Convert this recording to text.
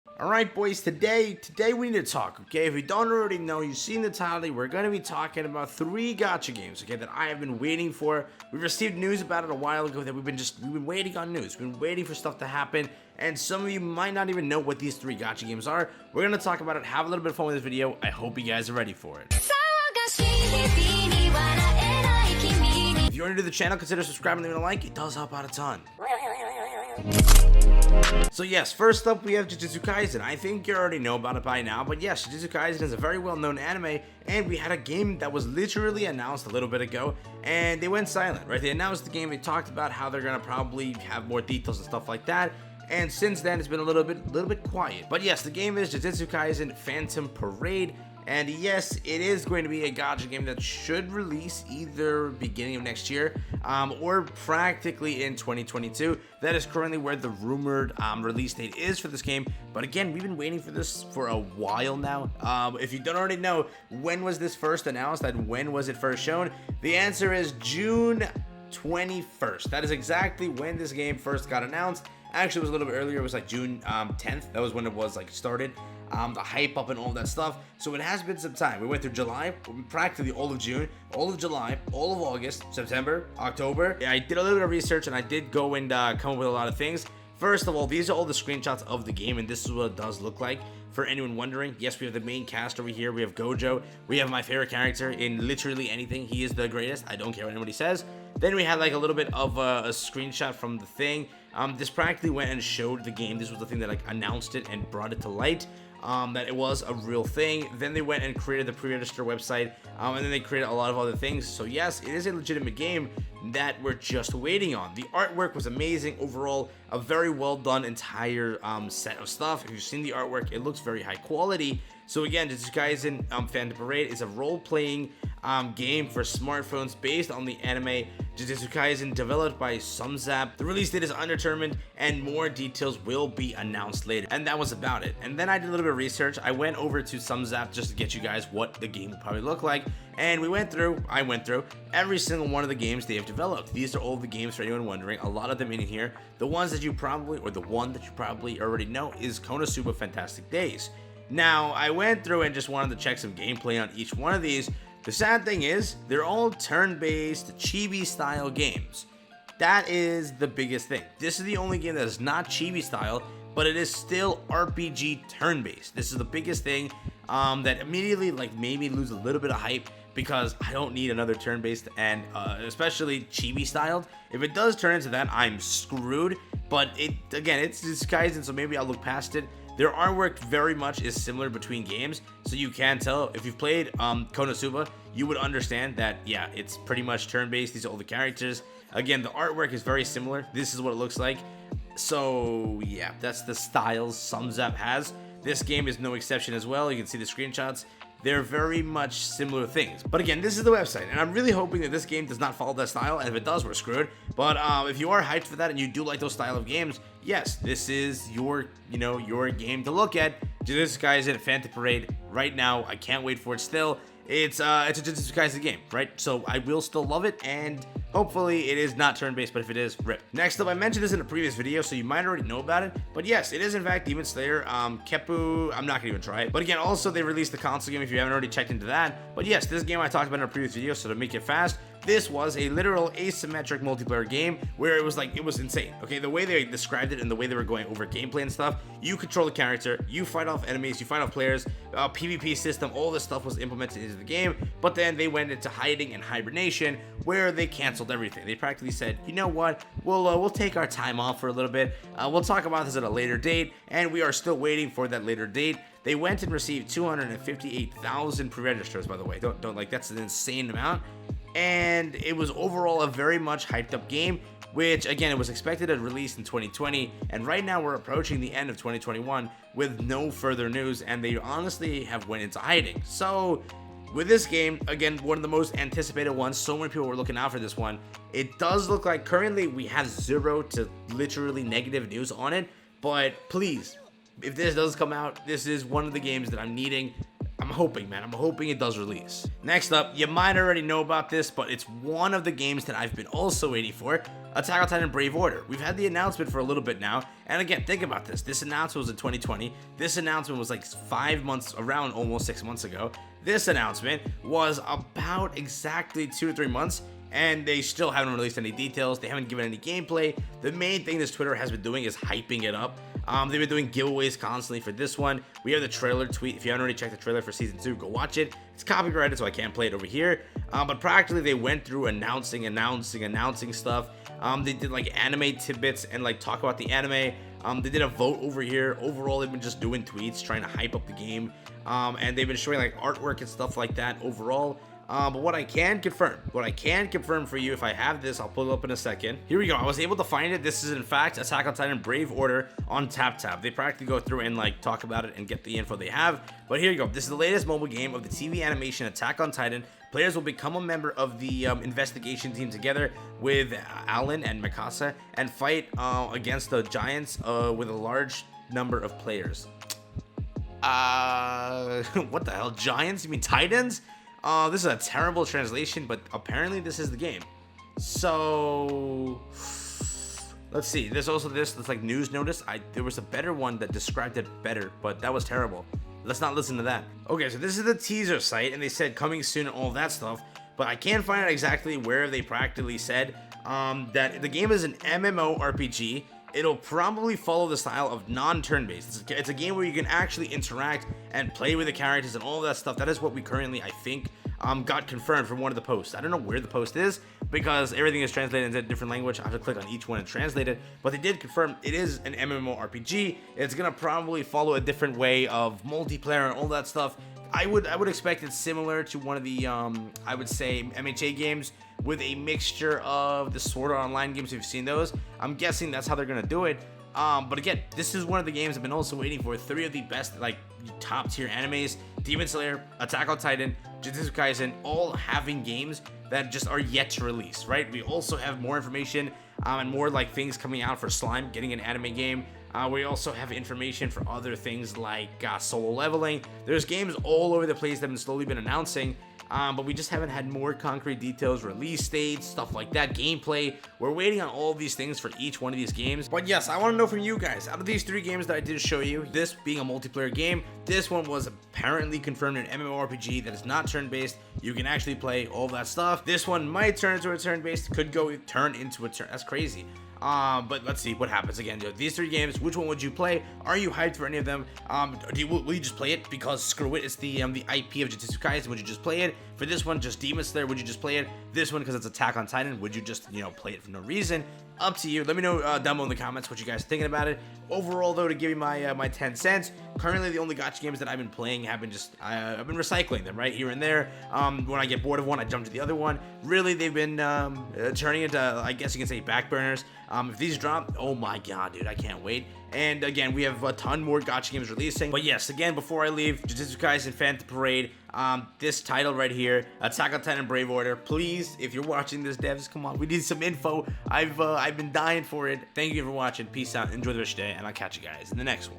Alright boys, today we need to talk, okay? If you don't already know, you've seen the title, we're going to be talking about 3 gacha games, okay, that I have been waiting for. We received news about it a while ago that we've been waiting on news. We've been waiting for stuff to happen, and some of you might not even know what these 3 gacha games are. We're going to talk about it, have a little bit of fun with this video. I hope you guys are ready for it. If you're new to the channel, consider subscribing and leaving a like. It does help out a ton. So yes, first up we have Jujutsu Kaisen. I think you already know about it by now, but yes, Jujutsu Kaisen is a very well-known anime, and we had a game that was literally announced a little bit ago, and they went silent, right? They announced the game, they talked about how they're gonna probably have more details and stuff like that, and since then it's been a little bit quiet. But yes, the game is Jujutsu Kaisen Phantom Parade. And yes, it is going to be a gacha game that should release either beginning of next year or practically in 2022. That is currently where the rumored release date is for this game. But again, we've been waiting for this for a while now. If you don't already know, when was this first announced and when was it first shown? The answer is June 21st. That is exactly when this game first got announced. Actually, it was a little bit earlier. It was like June 10th. That was when it was like started. The hype up and all that stuff. So it has been some time. We went through July, practically all of June, all of July, all of August, September, October. I did a little bit of research and I did go and come up with a lot of things. First of all, these are all the screenshots of the game, and this is what it does look like. For anyone wondering, yes, we have the main cast over here. We have Gojo. We have my favorite character in literally anything. He is the greatest. I don't care what anybody says. Then we had like a little bit of a screenshot from the thing. This practically went and showed the game. This was the thing that like announced it and brought it to light. That it was a real thing. Then they went and created the pre-register website, and then they created a lot of other things. So yes, it is a legitimate game that we're just waiting on. The artwork was amazing overall, a very well done entire set of stuff. If you've seen the artwork, it looks very high quality. So again, Jujutsu Kaisen Phantom Parade is a role-playing game for smartphones based on the anime Jujutsu Kaisen, developed by Sumzap. The release date is undetermined, and more details will be announced later. And that was about it. And then I did a little bit of research. I went over to Sumzap just to get you guys what the game would probably look like. And I went through every single one of the games they have developed. These are all the games for anyone wondering. A lot of them in here. The ones that you probably, or the one that you probably already know, is Konosuba Fantastic Days. Now, I went through and just wanted to check some gameplay on each one of these. The sad thing is, they're all turn-based, chibi-style games. That is the biggest thing. This is the only game that is not chibi-style, but it is still RPG turn-based. This is the biggest thing that immediately like made me lose a little bit of hype, because I don't need another turn-based and especially chibi-styled. If it does turn into that, I'm screwed. But again, it's Kaisen, so maybe I'll look past it. Their artwork very much is similar between games, so you can tell. If you've played Konosuba, you would understand that, yeah, it's pretty much turn-based. These are all the characters. Again, the artwork is very similar. This is what it looks like. So, yeah, that's the styles Sumzap has. This game is no exception as well. You can see the screenshots. They're very much similar things. But again, this is the website, and I'm really hoping that this game does not follow that style, and if it does, we're screwed. But if you are hyped for that and you do like those style of games, yes, this is your game to look at. Jujutsu Kaisen Phantom Parade right now. I can't wait for it still. It's a Jujutsu Kaisen game, right? So I will still love it, and hopefully it is not turn-based, but if it is, rip. Next up, I mentioned this in a previous video, so you might already know about it, but yes, it is in fact Demon Slayer, Keppu. I'm not gonna even try it. But again, also they released the console game if you haven't already checked into that. But yes, this game I talked about in a previous video, so to make it fast, this was a literal asymmetric multiplayer game where it was insane. Okay, the way they described it and the way they were going over gameplay and stuff, you control the character, you fight off enemies, you fight off players, PvP system, all this stuff was implemented into the game, but then they went into hiding and hibernation where they canceled everything. They practically said, you know what, we'll take our time off for a little bit, we'll talk about this at a later date, and we are still waiting for that later date. They went and received 258,000 pre-registers, by the way. Don't like, that's an insane amount. And it was overall a very much hyped up game, which again, it was expected to release in 2020, and right now we're approaching the end of 2021 with no further news, and they honestly have went into hiding. So with this game, again, one of the most anticipated ones, so many people were looking out for this one. It does look like currently we have 0 to literally negative news on it, but please, if this does come out, this is one of the games that I'm needing. I'm hoping, man. I'm hoping it does release. Next up, you might already know about this, but it's one of the games that I've been also waiting for. Attack on Titan Brave Order. We've had the announcement for a little bit now, and again, think about this. This announcement was in 2020. This announcement was like 5 months, around almost 6 months ago. This announcement was about exactly 2 to 3 months, and they still haven't released any details. They haven't given any gameplay. The main thing this Twitter has been doing is hyping it up. They've been doing giveaways constantly for this one. We have the trailer tweet. If you haven't already checked the trailer for season 2, go watch it. It's copyrighted, so I can't play it over here. But practically, they went through announcing stuff. They did like anime tidbits and like talk about the anime. They did a vote over here. Overall, they've been just doing tweets, trying to hype up the game. And they've been showing like artwork and stuff like that overall. But what I can confirm for you, if I have this, I'll pull it up in a second. Here we go. I was able to find it. This is in fact Attack on Titan Brave Order on TapTap. They practically go through and like talk about it and get the info they have. But here you go. This is the latest mobile game of the TV animation Attack on Titan. Players will become a member of the investigation team together with Alan and Mikasa and fight against the giants with a large number of players. What the hell? Giants? You mean Titans? This is a terrible translation, but apparently this is the game. So let's see. There's also this like news notice. There was a better one that described it better, but that was terrible. Let's not listen to that. Okay, so this is the teaser site, and they said coming soon and all that stuff, but I can't find out exactly where they practically said that the game is an MMORPG. It'll probably follow the style of non-turn-based. It's a game where you can actually interact and play with the characters and all that stuff. That is what we currently, I think, got confirmed from one of the posts. I don't know where the post is because everything is translated into a different language. I have to click on each one and translate it. But they did confirm it is an MMORPG. It's gonna probably follow a different way of multiplayer and all that stuff. I would expect it similar to one of the I would say MHA games with a mixture of the Sword Art Online games. If you've seen those, I'm guessing that's how they're gonna do it. But again, this is one of the games I've been also waiting for. 3 of the best like top tier animes: Demon Slayer, Attack on Titan, Jujutsu Kaisen, all having games that just are yet to release. Right? We also have more information and more like things coming out for Slime getting an anime game. We also have information for other things like solo leveling. There's games all over the place that have slowly been announcing, but we just haven't had more concrete details, release dates, stuff like that, gameplay. We're waiting on all of these things for each one of these games. But yes, I want to know from you guys, out of these 3 games that I did show you, this being a multiplayer game, this one was apparently confirmed an MMORPG that is not turn-based. You can actually play all that stuff. This one might turn into a turn-based, could turn into a turn. That's crazy. But let's see what happens again. These 3 games, which one would you play? Are you hyped for any of them? Will you just play it because screw it? It's the IP of Jujutsu Kaisen. Would you just play it? For this one, just Demon Slayer. Would you just play it? This one, because it's Attack on Titan. Would you just play it for no reason? Up to you. Let me know down below in the comments what you guys are thinking about it. Overall, though, to give you my 10 cents, currently the only gacha games that I've been playing have been just I've been recycling them right here and there. When I get bored of one, I jump to the other one. Really, they've been turning into, I guess you can say, back burners. If these drop, oh my god, dude, I can't wait. And again, we have a ton more gacha games releasing. But yes, again, before I leave, Jujutsu Kaisen Phantom Parade, this title right here, Attack on Titan Brave Order. Please, if you're watching this, devs, come on, we need some info. I've been dying for it. Thank you for watching. Peace out. Enjoy the rest of your day, and I'll catch you guys in the next one.